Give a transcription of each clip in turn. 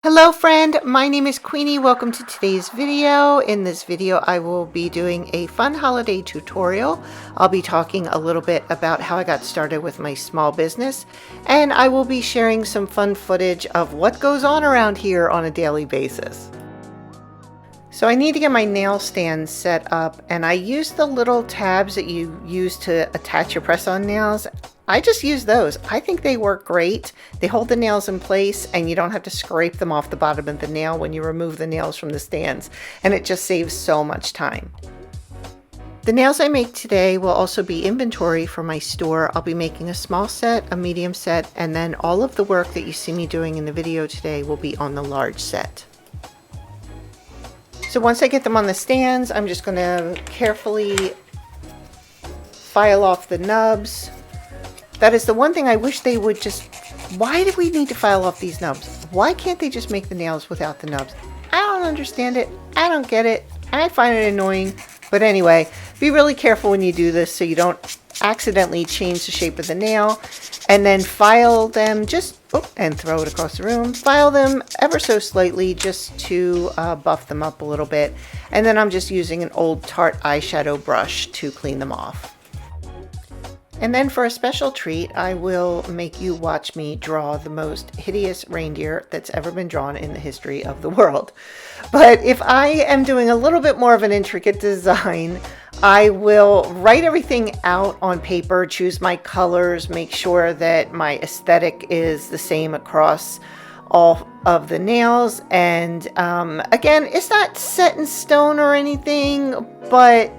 Hello friend, my name is Queenie. Welcome to today's video. In this video I will be doing a fun holiday tutorial. I'll be talking a little bit about how I got started with my small business, and I will be sharing some fun footage of what goes on around here on a daily basis. So I need to get my nail stand set up, and I use the little tabs that you use to attach your press-on nails. I just use those. I think they work great. They hold the nails in place and you don't have to scrape them off the bottom of the nail when you remove the nails from the stands, and it just saves so much time. The nails I make today will also be inventory for my store. I'll be making a small set, a medium set, and then all of the work that you see me doing in the video today will be on the large set. So once I get them on the stands, I'm just going to carefully file off the nubs. That is the one thing I wish they would just... Why do we need to file off these nubs? Why can't they just make the nails without the nubs? I don't understand it. I don't get it. I find it annoying. But anyway, be really careful when you do this so you don't accidentally change the shape of the nail. And then file them and throw it across the room. File them ever so slightly just to buff them up a little bit. And then I'm just using an old Tarte eyeshadow brush to clean them off. And then for a special treat, I will make you watch me draw the most hideous reindeer that's ever been drawn in the history of the world. But if I am doing a little bit more of an intricate design, I will write everything out on paper, choose my colors, make sure that my aesthetic is the same across all of the nails. And again, it's not set in stone or anything, but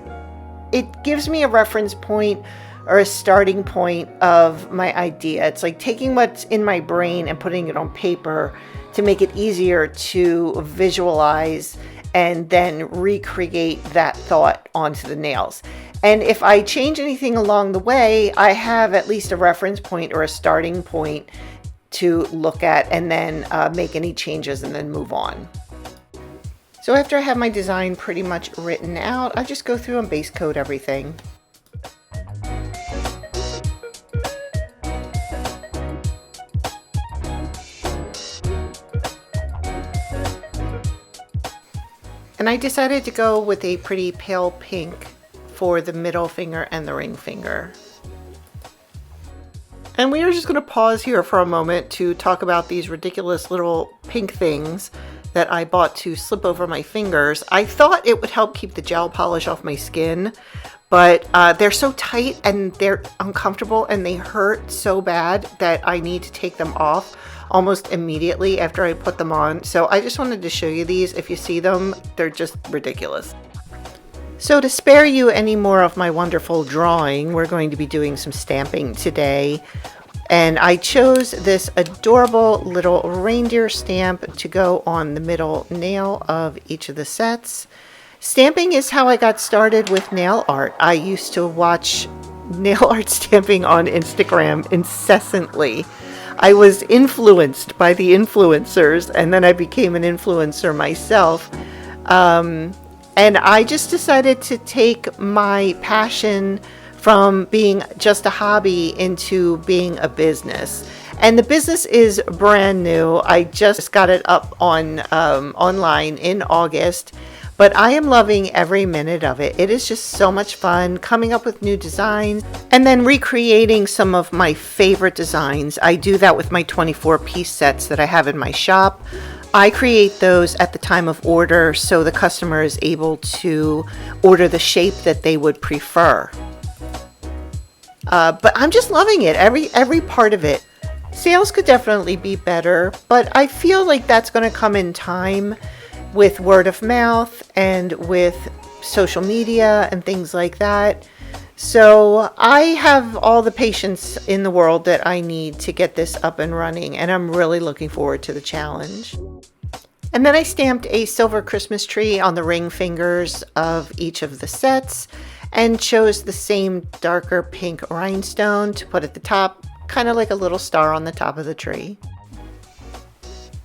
it gives me a reference point or a starting point of my idea. It's like taking what's in my brain and putting it on paper to make it easier to visualize and then recreate that thought onto the nails. And if I change anything along the way, I have at least a reference point or a starting point to look at and then make any changes and then move on. So after I have my design pretty much written out, I just go through and base coat everything. And I decided to go with a pretty pale pink for the middle finger and the ring finger. And we are just going to pause here for a moment to talk about these ridiculous little pink things that I bought to slip over my fingers. I thought it would help keep the gel polish off my skin, but they're so tight and they're uncomfortable and they hurt so bad that I need to take them off almost immediately after I put them on. So I just wanted to show you these. If you see them, they're just ridiculous. So to spare you any more of my wonderful drawing, we're going to be doing some stamping today. And I chose this adorable little reindeer stamp to go on the middle nail of each of the sets. Stamping is how I got started with nail art. I used to watch nail art stamping on Instagram incessantly. I was influenced by the influencers, and then I became an influencer myself. And I just decided to take my passion from being just a hobby into being a business. And the business is brand new. I just got it up on online in August. But I am loving every minute of it. It is just so much fun coming up with new designs and then recreating some of my favorite designs. I do that with my 24-piece sets that I have in my shop. I create those at the time of order so the customer is able to order the shape that they would prefer. But I'm just loving it, every part of it. Sales could definitely be better, but I feel like that's going to come in time with word of mouth and with social media and things like that. So I have all the patience in the world that I need to get this up and running, and I'm really looking forward to the challenge. And then I stamped a silver Christmas tree on the ring fingers of each of the sets and chose the same darker pink rhinestone to put at the top, kind of like a little star on the top of the tree.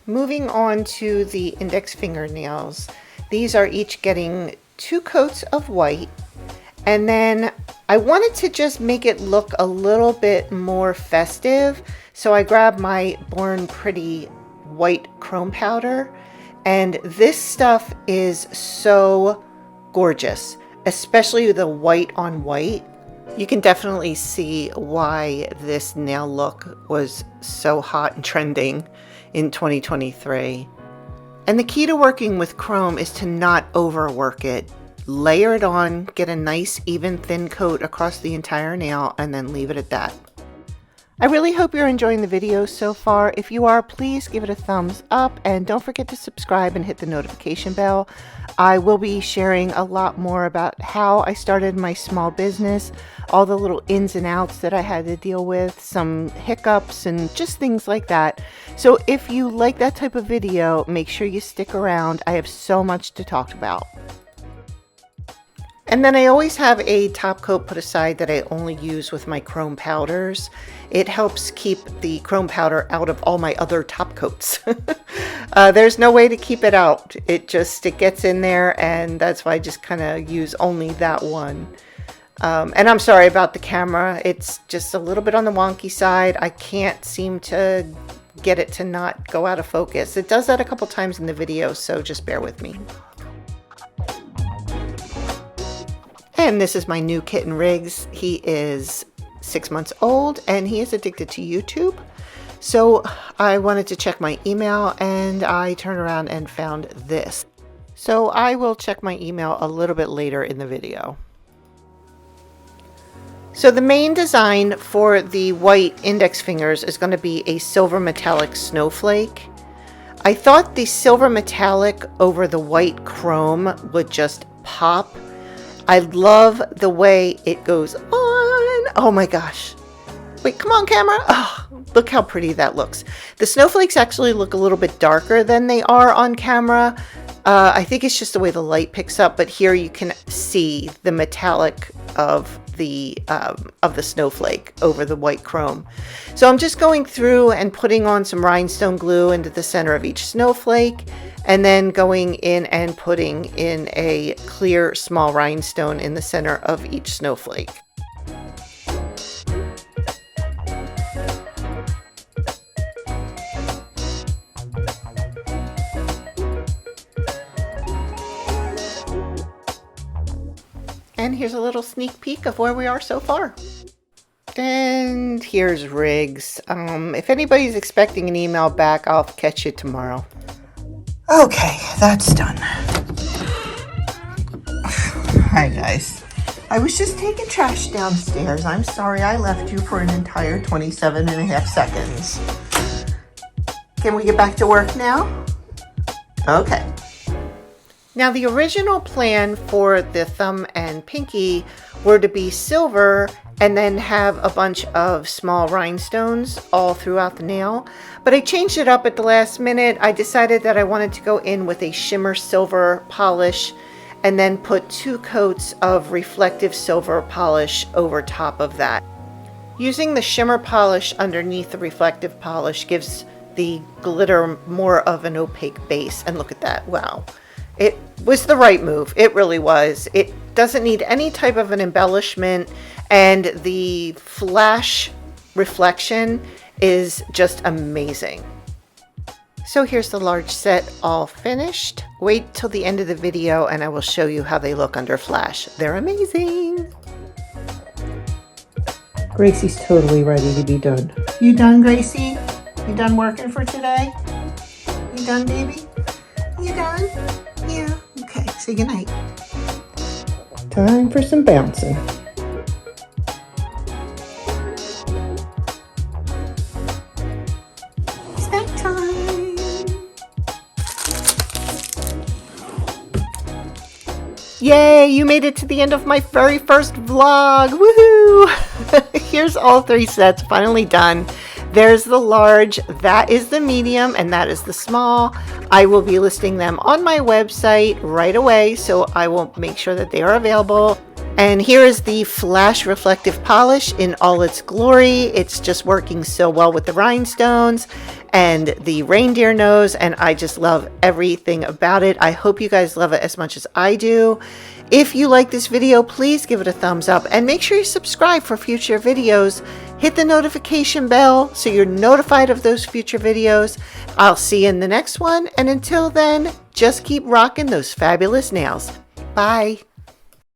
Moving on to the index fingernails, these are each getting 2 coats of white, and then I wanted to just make it look a little bit more festive, so I grabbed my Born Pretty white chrome powder, and this stuff is so gorgeous, especially the white on white. You can definitely see why this nail look was so hot and trending in 2023. And the key to working with chrome is to not overwork it. Layer it on, get a nice even thin coat across the entire nail, and then leave it at that. I really hope you're enjoying the video so far. If you are, please give it a thumbs up and don't forget to subscribe and hit the notification bell. I will be sharing a lot more about how I started my small business, all the little ins and outs that I had to deal with, some hiccups and just things like that. So if you like that type of video, make sure you stick around. I have so much to talk about. And then I always have a top coat put aside that I only use with my chrome powders. It helps keep the chrome powder out of all my other top coats. There's no way to keep it out. It gets in there, and that's why I just kind of use only that one. And I'm sorry about the camera. It's just a little bit on the wonky side. I can't seem to get it to not go out of focus. It does that a couple times in the video, so just bear with me. And this is my new kitten Riggs. He is 6 months old and he is addicted to YouTube. So I wanted to check my email and I turned around and found this. So I will check my email a little bit later in the video. So the main design for the white index fingers is going to be a silver metallic snowflake. I thought the silver metallic over the white chrome would just pop. I love the way it goes on. Oh my gosh. Wait, come on camera. Oh, look how pretty that looks. The snowflakes actually look a little bit darker than they are on camera. I think it's just the way the light picks up, but here you can see the metallic of the snowflake over the white chrome. So I'm just going through and putting on some rhinestone glue into the center of each snowflake, and then going in and putting in a clear small rhinestone in the center of each snowflake. And here's a little sneak peek of where we are so far. And here's Riggs. If anybody's expecting an email back, I'll catch you tomorrow. Okay, that's done. Hi guys. I was just taking trash downstairs. I'm sorry I left you for an entire 27.5 seconds. Can we get back to work now? Okay. Now the original plan for the thumb and pinky were to be silver and then have a bunch of small rhinestones all throughout the nail. But I changed it up at the last minute. I decided that I wanted to go in with a shimmer silver polish and then put 2 coats of reflective silver polish over top of that. Using the shimmer polish underneath the reflective polish gives the glitter more of an opaque base. And look at that, wow. It was the right move. It really was. It doesn't need any type of an embellishment, and the flash reflection is just amazing. So here's the large set all finished. Wait till the end of the video and I will show you how they look under flash. They're amazing. Gracie's totally ready to be done. You done, Gracie? You done working for today? You done, baby? You done? Yeah. Okay, say goodnight. Time for some bouncing. Snack time. Yay, you made it to the end of my very first vlog. Woohoo! Here's all 3 sets finally done. There's the large, that is the medium, and that is the small. I will be listing them on my website right away, so I will make sure that they are available. And here is the flash reflective polish in all its glory. It's just working so well with the rhinestones and the reindeer nose, and I just love everything about it. I hope you guys love it as much as I do. If you like this video, please give it a thumbs up and make sure you subscribe for future videos. Hit the notification bell so you're notified of those future videos. I'll see you in the next one, and until then, just keep rocking those fabulous nails. Bye.